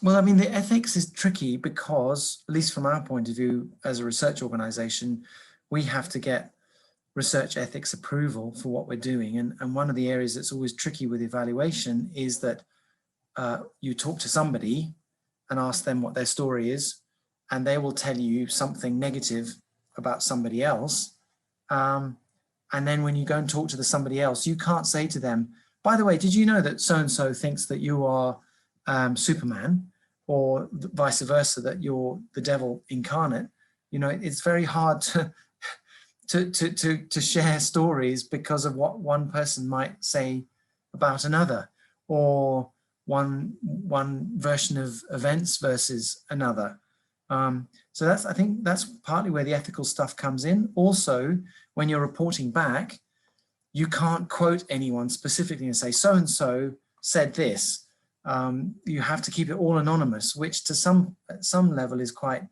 Well, I mean, the ethics is tricky because, at least from our point of view, as a research organization, we have to get research ethics approval for what we're doing. And one of the areas that's always tricky with evaluation is that you talk to somebody and ask them what their story is, and they will tell you something negative about somebody else. And then when you go and talk to somebody else, you can't say to them, by the way, did you know that so-and-so thinks that you are Superman, or vice versa, that you're the devil incarnate? You know, it's very hard to share stories because of what one person might say about another, or one version of events versus another. So that's, I think that's partly where the ethical stuff comes in. Also, when you're reporting back, you can't quote anyone specifically and say, so-and-so said this. You have to keep it all anonymous, which to at some level is quite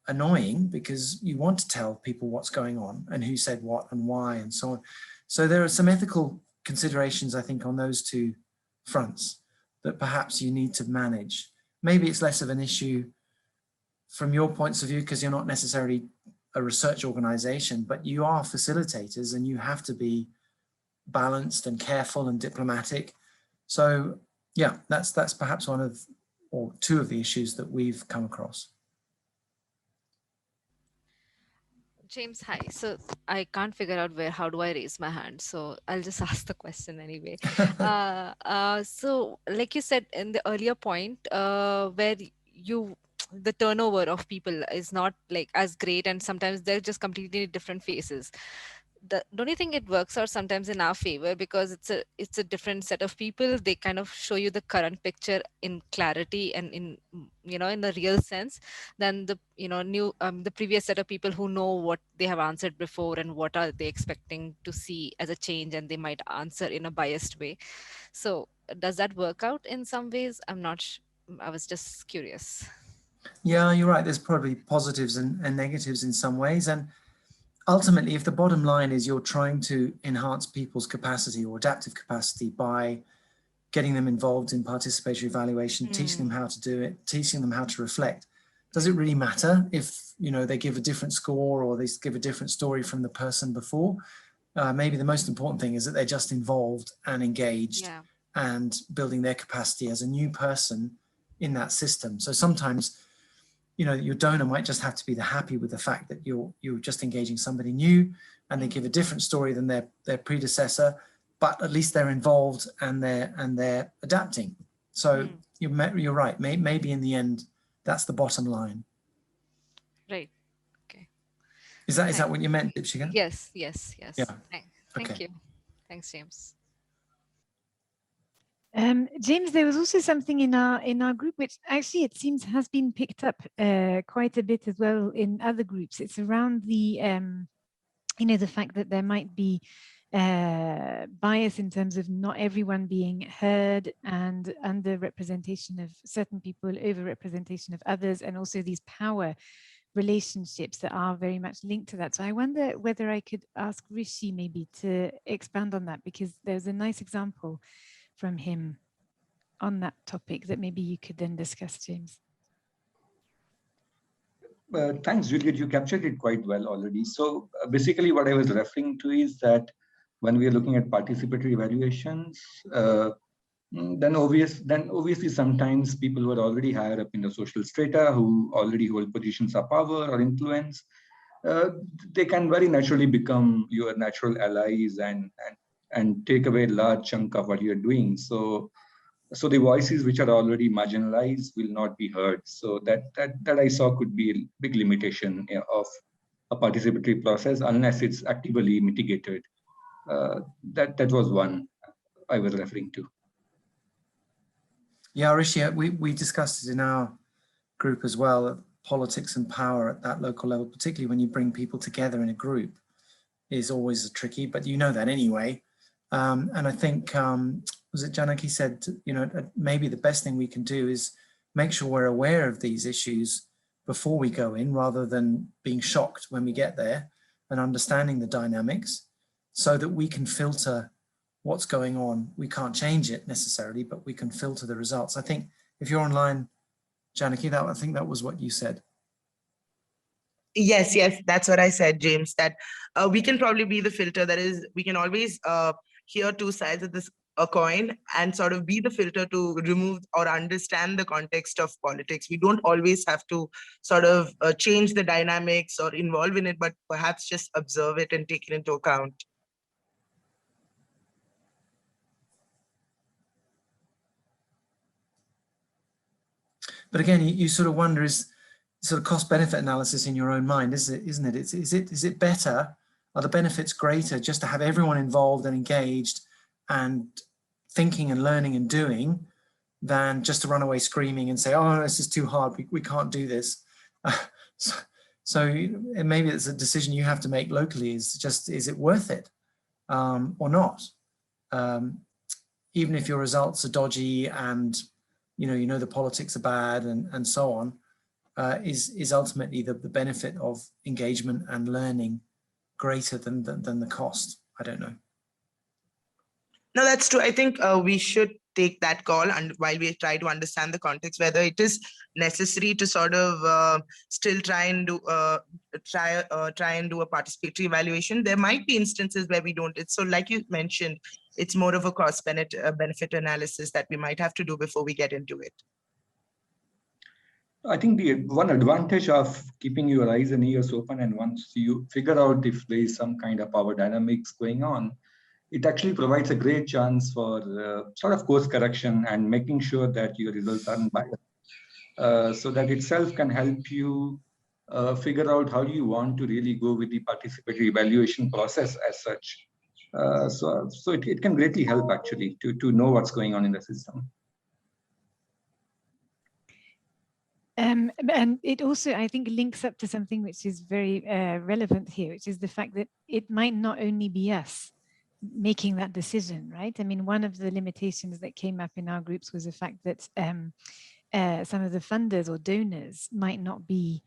annoying, because you want to tell people what's going on and who said what and why and so on. So there are some ethical considerations, I think, on those two fronts that perhaps you need to manage. Maybe it's less of an issue from your points of view because you're not necessarily a research organization, but you are facilitators and you have to be balanced and careful and diplomatic. So yeah, that's perhaps one of, or two of the issues that we've come across. James, hi. So I can't figure out how do I raise my hand. So I'll just ask the question anyway. So like you said in the earlier point, where the turnover of people is not like as great, and sometimes they're just completely different faces. Don't you think it works out sometimes in our favor, because it's a different set of people? They kind of show you the current picture in clarity and in in the real sense, than the new the previous set of people who know what they have answered before and what are they expecting to see as a change, and they might answer in a biased way. So does that work out in some ways? I'm not I was just curious. Yeah, you're right. There's probably positives and negatives in some ways. And ultimately, if the bottom line is you're trying to enhance people's capacity or adaptive capacity by getting them involved in participatory evaluation, teaching them how to do it, teaching them how to reflect, does it really matter if they give a different score or they give a different story from the person before? Maybe the most important thing is that they're just involved and engaged and building their capacity as a new person in that system. So sometimes your donor might just have to be happy with the fact that you're just engaging somebody new, and they give a different story than their predecessor, but at least they're involved and they're adapting. So you're right. Maybe in the end, that's the bottom line. Right. Okay. Is that what you meant, Dipshika? Yes. Yeah. Thank Okay. you. Thanks, James. James, there was also something in our group which actually it seems has been picked up quite a bit as well in other groups. It's around the the fact that there might be bias in terms of not everyone being heard, and underrepresentation of certain people, overrepresentation of others, and also these power relationships that are very much linked to that. So I wonder whether I could ask Rishi maybe to expand on that, because there's a nice example from him on that topic that maybe you could then discuss, James. Thanks, Juliet. You captured it quite well already. So basically what I was referring to is that when we are looking at participatory evaluations, then obviously sometimes people who are already higher up in the social strata, who already hold positions of power or influence, they can very naturally become your natural allies and take away a large chunk of what you're doing. So the voices which are already marginalized will not be heard. So that I saw could be a big limitation of a participatory process unless it's actively mitigated. That was one I was referring to. Yeah, Rishi, we discussed it in our group as well. Politics and power at that local level, particularly when you bring people together in a group, is always tricky, but you know that anyway. And I think, was it Janaki said, maybe the best thing we can do is make sure we're aware of these issues before we go in, rather than being shocked when we get there, and understanding the dynamics so that we can filter what's going on. We can't change it necessarily, but we can filter the results. I think if you're online, Janaki, I think that was what you said. Yes, that's what I said, James, that we can probably be the filter. That is, we can always hear two sides of this a coin and sort of be the filter to remove or understand the context of politics. We don't always have to sort of change the dynamics or involve in it, but perhaps just observe it and take it into account. But again, you sort of wonder, is sort of cost benefit analysis in your own mind, isn't it? Is it better? Are the benefits greater just to have everyone involved and engaged and thinking and learning and doing than just to run away screaming and say, oh, this is too hard, we can't do this. So maybe it's a decision you have to make locally, is it worth it or not? Even if your results are dodgy and you know the politics are bad and so on, is ultimately the benefit of engagement and learning greater than the cost? I don't know. No, that's true. I think we should take that call, and while we try to understand the context, whether it is necessary to sort of still try and do a participatory evaluation. There might be instances where we don't. It's so, like you mentioned, it's more of a cost benefit analysis that we might have to do before we get into it. I think the one advantage of keeping your eyes and ears open, and once you figure out if there is some kind of power dynamics going on, it actually provides a great chance for sort of course correction and making sure that your results aren't biased. So that itself can help you figure out how you want to really go with the participatory evaluation process as such. So it can greatly help actually to know what's going on in the system. And it also, I think, links up to something which is very relevant here, which is the fact that it might not only be us making that decision, right? I mean, one of the limitations that came up in our groups was the fact that some of the funders or donors might not be,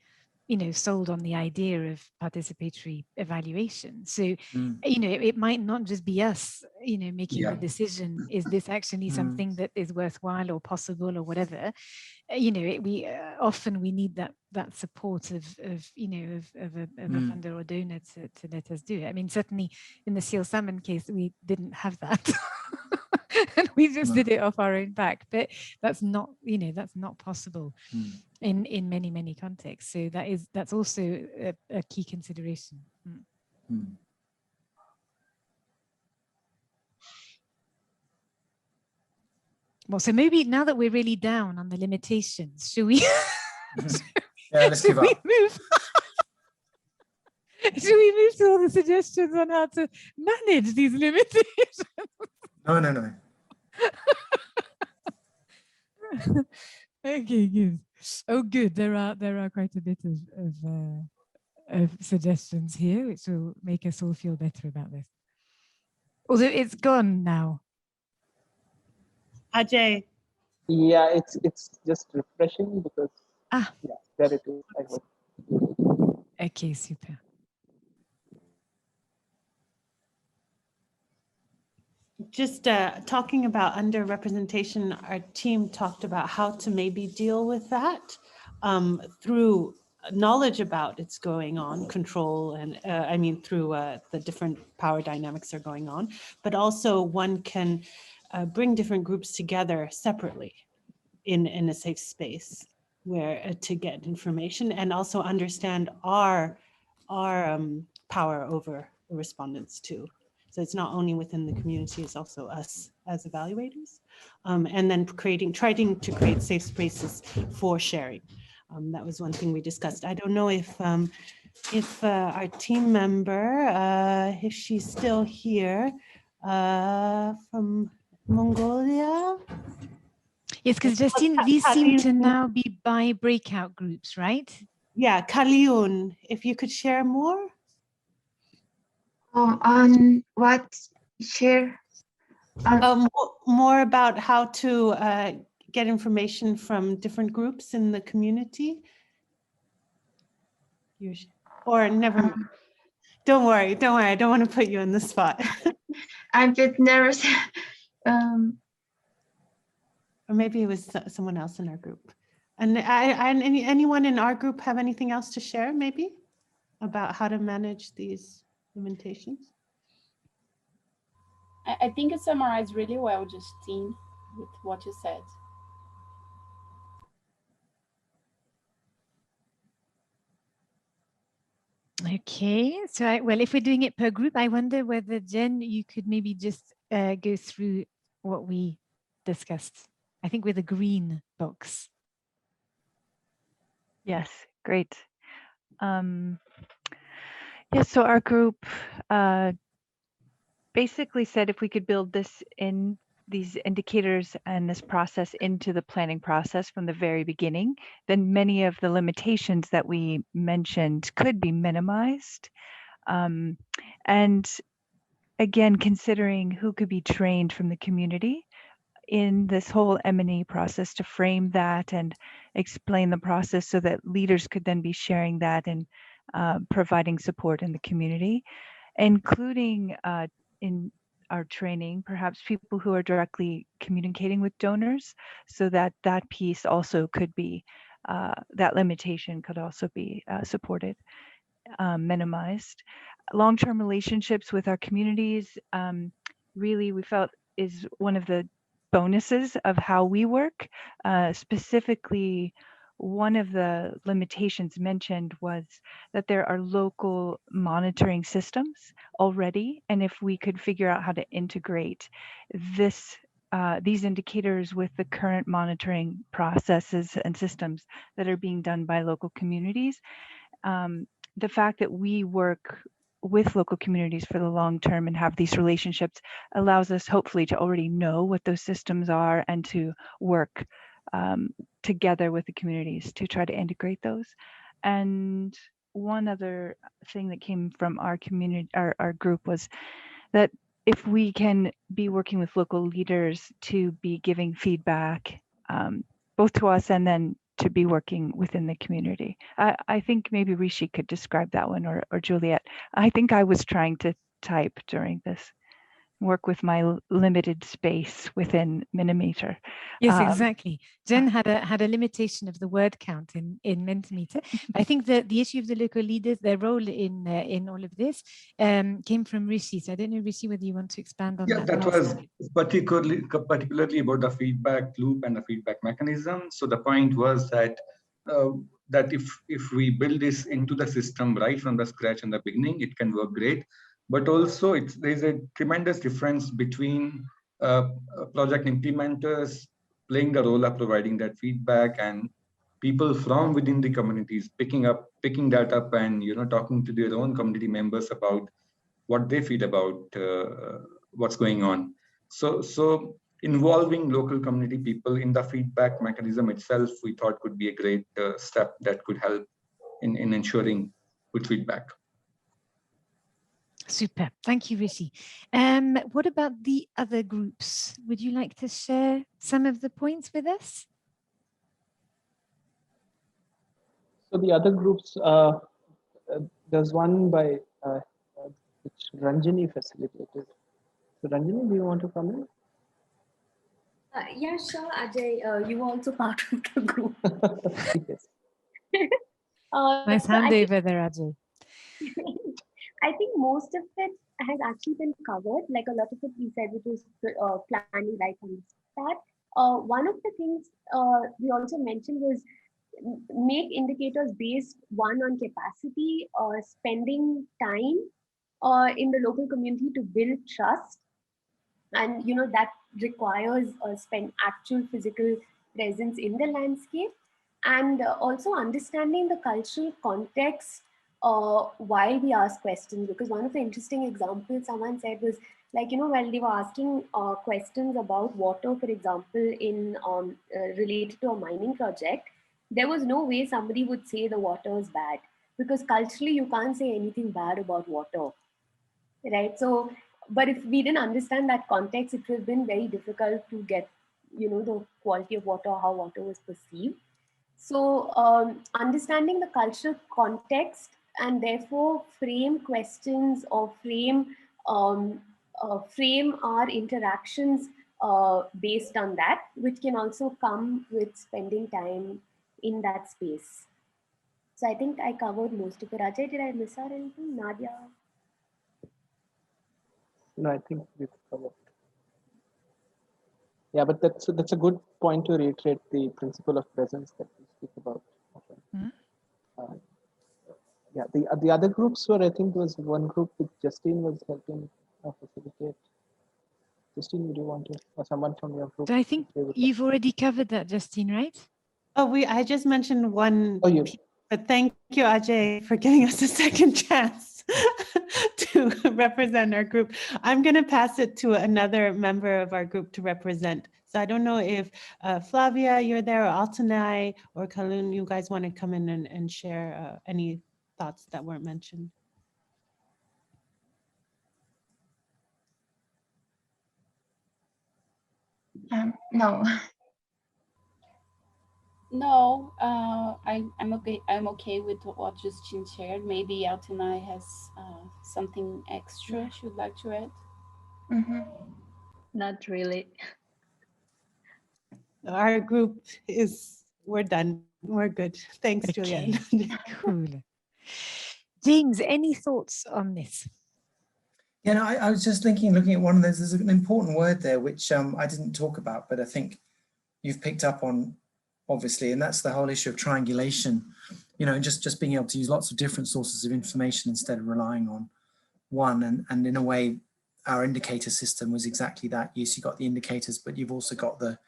sold on the idea of participatory evaluation. So, it might not just be us, making the decision, is this actually something that is worthwhile or possible or whatever? We often need that support of a funder or donor to let us do it. I mean, certainly in the Seal Salmon case, we didn't have that. And we just did it off our own back, but that's not possible in many contexts. So that's also a key consideration. Well, so maybe now that we're really down on the limitations, should we? Yeah, let's give up. Should we move to all the suggestions on how to manage these limitations? No. Okay, good. Oh, good. There are quite a bit of suggestions here, which will make us all feel better about this. Although it's gone now. Ajay. Yeah, it's just refreshing because yeah, there it is. I hope. Okay, super. Just talking about underrepresentation, our team talked about how to maybe deal with that through knowledge about it's going on, control, and through the different power dynamics are going on, but also one can bring different groups together separately in a safe space where to get information and also understand our power over the respondents too. So it's not only within the community, it's also us as evaluators. And then trying to create safe spaces for sharing. That was one thing we discussed. I don't know if our team member, if she's still here, from Mongolia. Yes, because Justine, these seem to now be by breakout groups, right? Yeah, Kaliun, if you could share more. On what? Share? More about how to get information from different groups in the community. Or never mind. Don't worry. I don't want to put you on the spot. I'm just nervous. Or maybe it was someone else in our group. And anyone in our group have anything else to share maybe about how to manage these limitations? I think it summarized really well, Justine, with what you said. Okay, so well, if we're doing it per group, I wonder whether, Jen, you could maybe just go through what we discussed. I think with a green box. Yes, great. Yes, so our group basically said if we could build this in these indicators and this process into the planning process from the very beginning, then many of the limitations that we mentioned could be minimized. And again, considering who could be trained from the community in this whole M&E process to frame that and explain the process so that leaders could then be sharing that and providing support in the community, including in our training, perhaps people who are directly communicating with donors, so that that piece also could be, that limitation could also be supported, minimized. Long-term relationships with our communities, really we felt is one of the bonuses of how we work. Specifically, one of the limitations mentioned was that there are local monitoring systems already, and if we could figure out how to integrate this these indicators with the current monitoring processes and systems that are being done by local communities, the fact that we work with local communities for the long term and have these relationships allows us hopefully to already know what those systems are and to work together with the communities to try to integrate those. And one other thing that came from our community, our group, was that if we can be working with local leaders to be giving feedback, both to us and then to be working within the community. I think maybe Rishi could describe that one, or Juliet. I think I was trying to type during this, work with my limited space within Mentimeter. Yes, exactly. Jen had a limitation of the word count in Mentimeter. I think that the issue of the local leaders, their role in all of this, came from Rishi. So I don't know, Rishi, whether you want to expand on that. Yeah, that was particularly about the feedback loop and the feedback mechanism. So the point was that that if we build this into the system right from the scratch in the beginning, it can work great. But also, there's a tremendous difference between project implementers playing the role of providing that feedback and people from within the communities picking that up and talking to their own community members about what they feel about what's going on. So involving local community people in the feedback mechanism itself, we thought could be a great step that could help in ensuring good feedback. Super. Thank you, Rishi. What about the other groups? Would you like to share some of the points with us? So the other groups, there's one by which Ranjini facilitated. So Ranjini, do you want to come in? Yeah, sure, Ajay. You were also part of the group. Yes. Nice handover there, Ajay. I think most of it has actually been covered. Like a lot of it we said, which was planning right from the start. One of the things we also mentioned was make indicators based on capacity or spending time in the local community to build trust, and that requires spend actual physical presence in the landscape, and also understanding the cultural context while we ask questions. Because one of the interesting examples someone said was like, while they were asking questions about water, for example, in related to a mining project, there was no way somebody would say the water is bad, because culturally you can't say anything bad about water, right? So, but if we didn't understand that context, it would have been very difficult to get, the quality of water, how water was perceived. So understanding the cultural context and therefore frame questions or frame our interactions based on that, which can also come with spending time in that space. So I think I covered most of it. Ajay, did I miss out anything? Nadia? No, I think we've covered. Yeah, but that's a good point to reiterate the principle of presence that we speak about often. Yeah, the other groups were, I think, was one group which Justine was helping facilitate. Justine, would you want to, or someone from your group? So I think you've already covered that, Justine, right? Oh, I just mentioned one, you. But thank you, Ajay, for giving us a second chance to represent our group. I'm going to pass it to another member of our group to represent. So I don't know if Flavia, you're there, or Altanai, or Kalun, you guys want to come in and share any thoughts that weren't mentioned. No. No, I'm okay. I'm okay with what Justine shared. Maybe Altanai has something extra she would like to add. Not really. Our group we're done. We're good. Thanks, Okay. Julian. Cool. James, any thoughts on this? Yeah, no, I was just looking at one of those. There's an important word there which I didn't talk about, but I think you've picked up on, obviously, and that's the whole issue of triangulation. You know, just being able to use lots of different sources of information instead of relying on one. And in a way, our indicator system was exactly that. Yes, you got the indicators, but you've also got the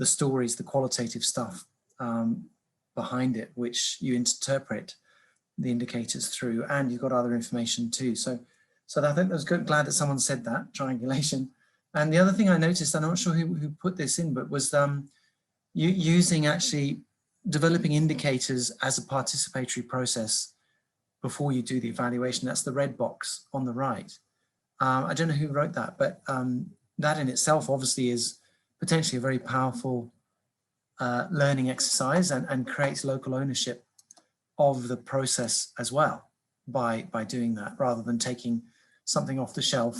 stories, the qualitative stuff behind it, which you interpret the indicators through, and you've got other information too. So I think that was good. Glad that someone said that, triangulation. And the other thing I noticed, I'm not sure who put this in, but was you using actually developing indicators as a participatory process before you do the evaluation. That's the red box on the right. I don't know who wrote that, but that in itself obviously is potentially a very powerful learning exercise and creates local ownership of the process as well by doing that, rather than taking something off the shelf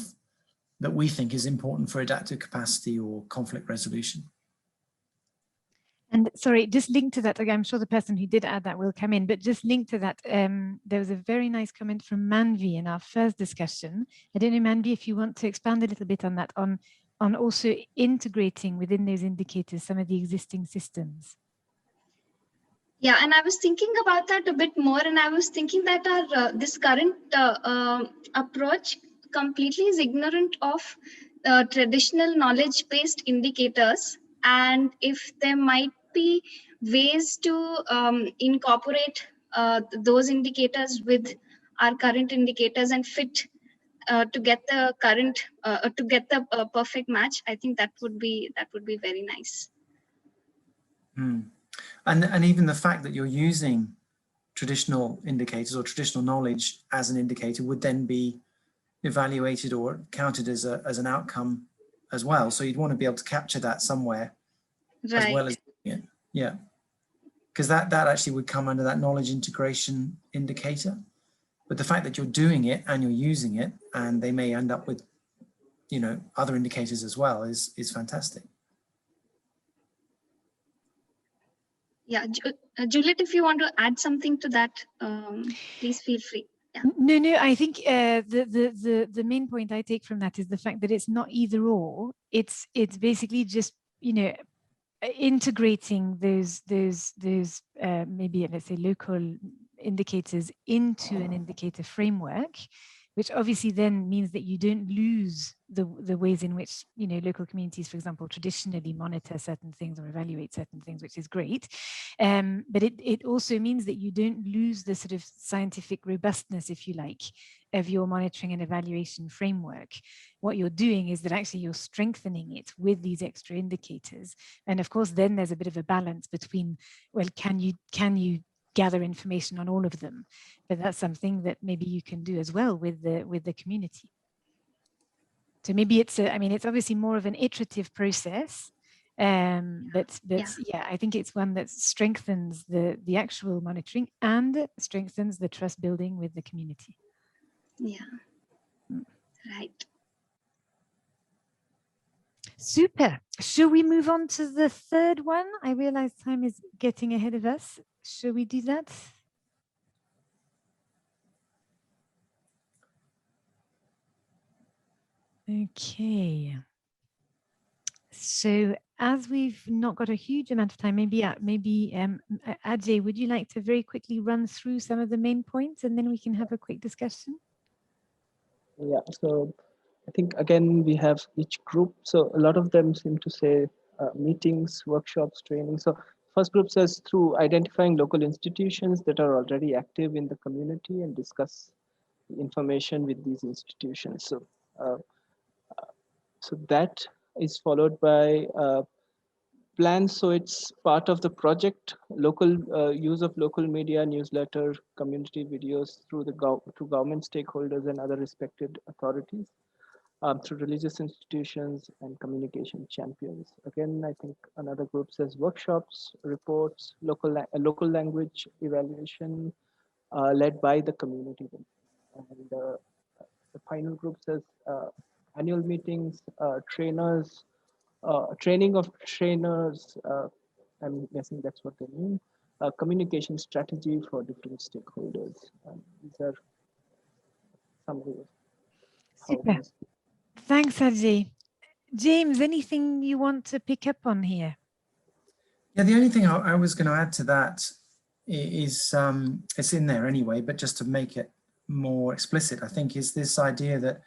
that we think is important for adaptive capacity or conflict resolution. And sorry, just linked to that, I'm sure the person who did add that will come in, but just linked to that, there was a very nice comment from Manvi in our first discussion. I don't know, Manvi, if you want to expand a little bit on that, on also integrating within those indicators some of the existing systems. Yeah, and I was thinking about that a bit more, and I was thinking that our this current approach completely is ignorant of traditional knowledge-based indicators, and if there might be ways to incorporate those indicators with our current indicators and fit to get the current to get the perfect match, I think that would be very nice. And even the fact that you're using traditional indicators or traditional knowledge as an indicator would then be evaluated or counted as an outcome as well. So you'd want to be able to capture that somewhere, right, as well as doing it. Yeah, because that actually would come under that knowledge integration indicator. But the fact that you're doing it and you're using it, and they may end up with, you know, other indicators as well, is fantastic. Yeah, Juliet, if you want to add something to that, please feel free. Yeah. No, I think the main point I take from that is the fact that it's not either or. It's basically just, you know, integrating those maybe, let's say, local indicators into an indicator framework, which obviously then means that you don't lose the ways in which, you know, local communities, for example, traditionally monitor certain things or evaluate certain things, which is great. But it also means that you don't lose the sort of scientific robustness, if you like, of your monitoring and evaluation framework. What you're doing is that actually you're strengthening it with these extra indicators. And of course, then there's a bit of a balance between, well, can you gather information on all of them? But that's something that maybe you can do as well with the community. So maybe it's it's obviously more of an iterative process, but yeah, I think it's one that strengthens the actual monitoring and strengthens the trust building with the community. Yeah, right. Super. Shall we move on to the third one? I realize time is getting ahead of us. Shall we do that? Okay. So as we've not got a huge amount of time, maybe Ajay, would you like to very quickly run through some of the main points and then we can have a quick discussion? Yeah, so I think again, we have each group. So a lot of them seem to say meetings, workshops, training. So first group says through identifying local institutions that are already active in the community and discuss information with these institutions. So, so that is followed by plans. So it's part of the project, local use of local media, newsletter, community videos through the government stakeholders and other respected authorities, through religious institutions and communication champions. Again, I think another group says workshops, reports, local language evaluation led by the community. And the final group says annual meetings, trainers, training of trainers, I'm guessing that's what they mean, communication strategy for different stakeholders. These are some of the Super. Thanks, Ajay. James, anything you want to pick up on here? Yeah, the only thing I was going to add to that is, it's in there anyway, but just to make it more explicit, I think, is this idea that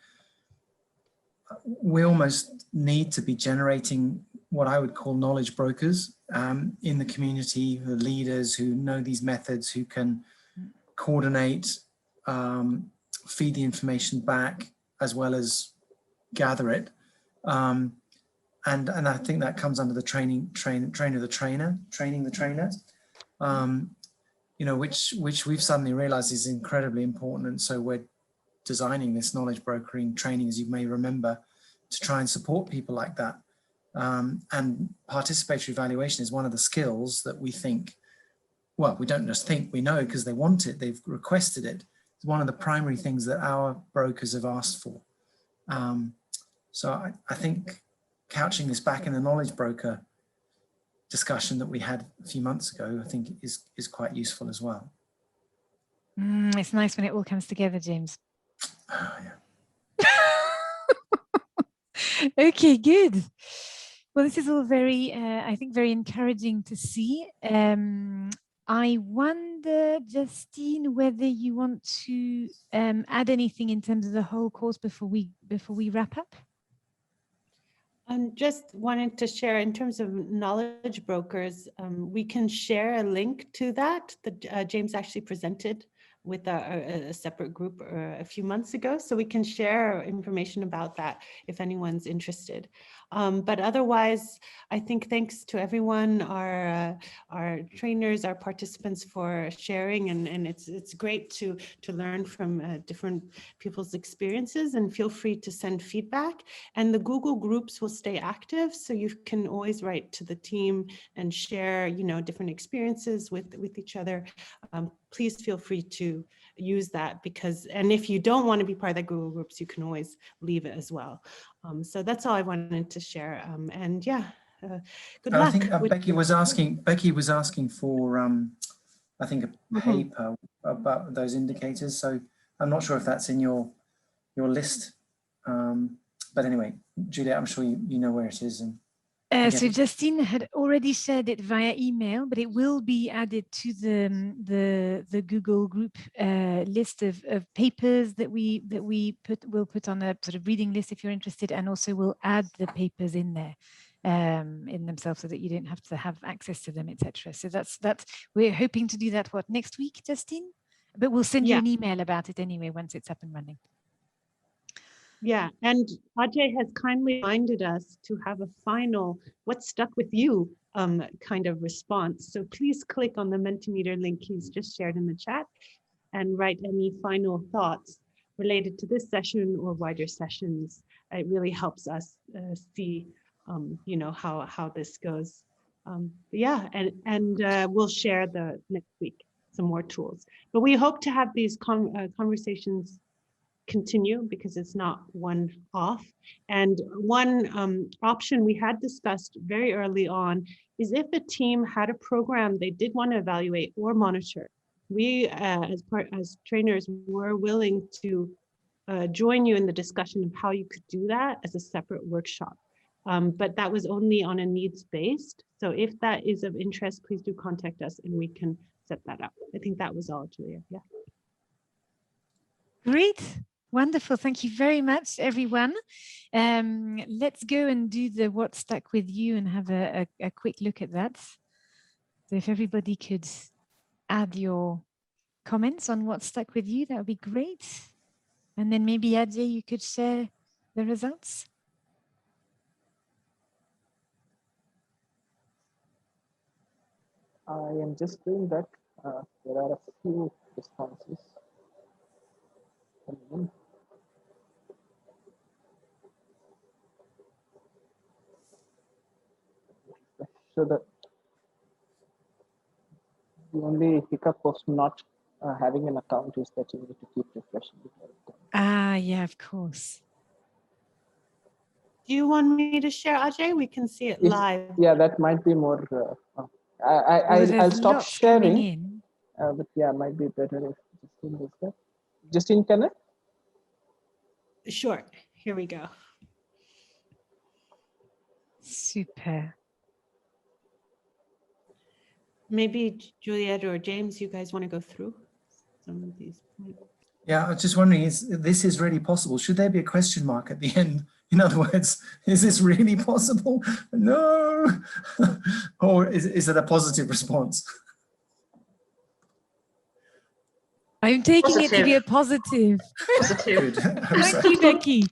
we almost need to be generating what I would call knowledge brokers in the community, the leaders who know these methods, who can coordinate, feed the information back, as well as gather it. And I think that comes under the training the trainer, you know, which we've suddenly realized is incredibly important. And so we're designing this knowledge brokering training, as you may remember, to try and support people like that. And participatory evaluation is one of the skills that we think, well, we don't just think, we know because they want it, they've requested it. It's one of the primary things that our brokers have asked for. So I think couching this back in the knowledge broker discussion that we had a few months ago, I think is quite useful as well. It's nice when it all comes together, James. Oh, yeah. Okay, good. Well, this is all very, I think, very encouraging to see. I wonder, Justine, whether you want to add anything in terms of the whole course before we wrap up. Just wanted to share in terms of knowledge brokers, we can share a link to that James actually presented with a separate group a few months ago. So we can share information about that if anyone's interested. But otherwise, I think thanks to everyone, our trainers, our participants for sharing, and it's great to learn from different people's experiences, and feel free to send feedback. And the Google groups will stay active, so you can always write to the team and share, you know, different experiences with each other. Please feel free to use that, because, and if you don't want to be part of the Google groups, you can always leave it as well. So that's all I wanted to share. And yeah, good luck. I think Becky was asking for, I think, a paper about those indicators. So I'm not sure if that's in your list. But anyway, Juliet, I'm sure you know where it is. And so Justine had already shared it via email, but it will be added to the Google group list of papers that we will put on a sort of reading list if you're interested, and also we'll add the papers in there in themselves so that you don't have to have access to them, etc. So that's we're hoping to do that next week, Justine, but we'll send you an email about it anyway once it's up and running. Yeah, and Ajay has kindly reminded us to have a final "what stuck with you" kind of response. So please click on the Mentimeter link he's just shared in the chat and write any final thoughts related to this session or wider sessions. It really helps us see, you know, how this goes. Yeah, and we'll share the next week some more tools. But we hope to have these conversations continue because it's not one off. And one option we had discussed very early on is if a team had a program they did want to evaluate or monitor, we as trainers were willing to join you in the discussion of how you could do that as a separate workshop. But that was only on a needs-based. So if that is of interest, please do contact us and we can set that up. I think that was all, Julia. Yeah. Great. Wonderful. Thank you very much, everyone. Let's go and do the what stuck with you and have a quick look at that. So if everybody could add your comments on what stuck with you, that would be great. And then maybe Ajay, you could share the results. I am just doing that. There are a few responses coming in. So the only hiccup of not having an account is that you need to keep refreshing it all the time. Ah, yeah, of course. Do you want me to share, Ajay? We can see it live. Yeah, that might be more. I'll stop sharing. But yeah, it might be better if Justine does that. Justine, can I? Sure. Here we go. Super. Maybe Juliet or James, you guys want to go through some of these points? Yeah, I was just wondering, this is really possible? Should there be a question mark at the end? In other words, is this really possible? No. Or is it a positive response? I'm taking it to be a positive. Good. Thank you, Becky.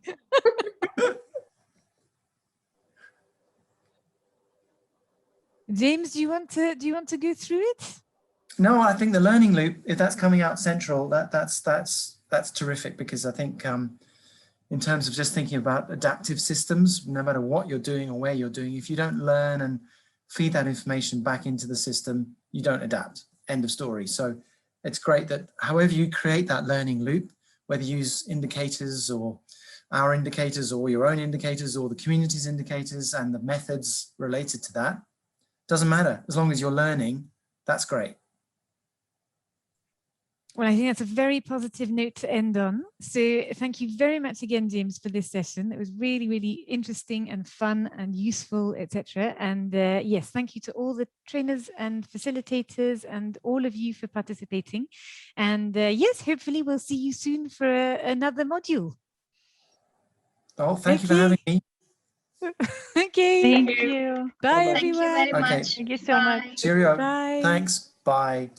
James, do you want to go through it? No, I think the learning loop, if that's coming out central, that's terrific, because I think in terms of just thinking about adaptive systems, no matter what you're doing or where you're doing, if you don't learn and feed that information back into the system, you don't adapt. End of story. So it's great that however you create that learning loop, whether you use indicators or our indicators or your own indicators or the community's indicators and the methods related to that, doesn't matter. As long as you're learning, that's great. Well, I think that's a very positive note to end on. So thank you very much again, James, for this session. It was really, really interesting and fun and useful, etc. And yes, thank you to all the trainers and facilitators and all of you for participating. And yes, hopefully we'll see you soon for another module. Oh, thank you for having me. Okay. Thank you. Bye, Thank you everyone. very much. Okay. Thank you so much. Bye. Cheerio. Bye. Thanks. Bye.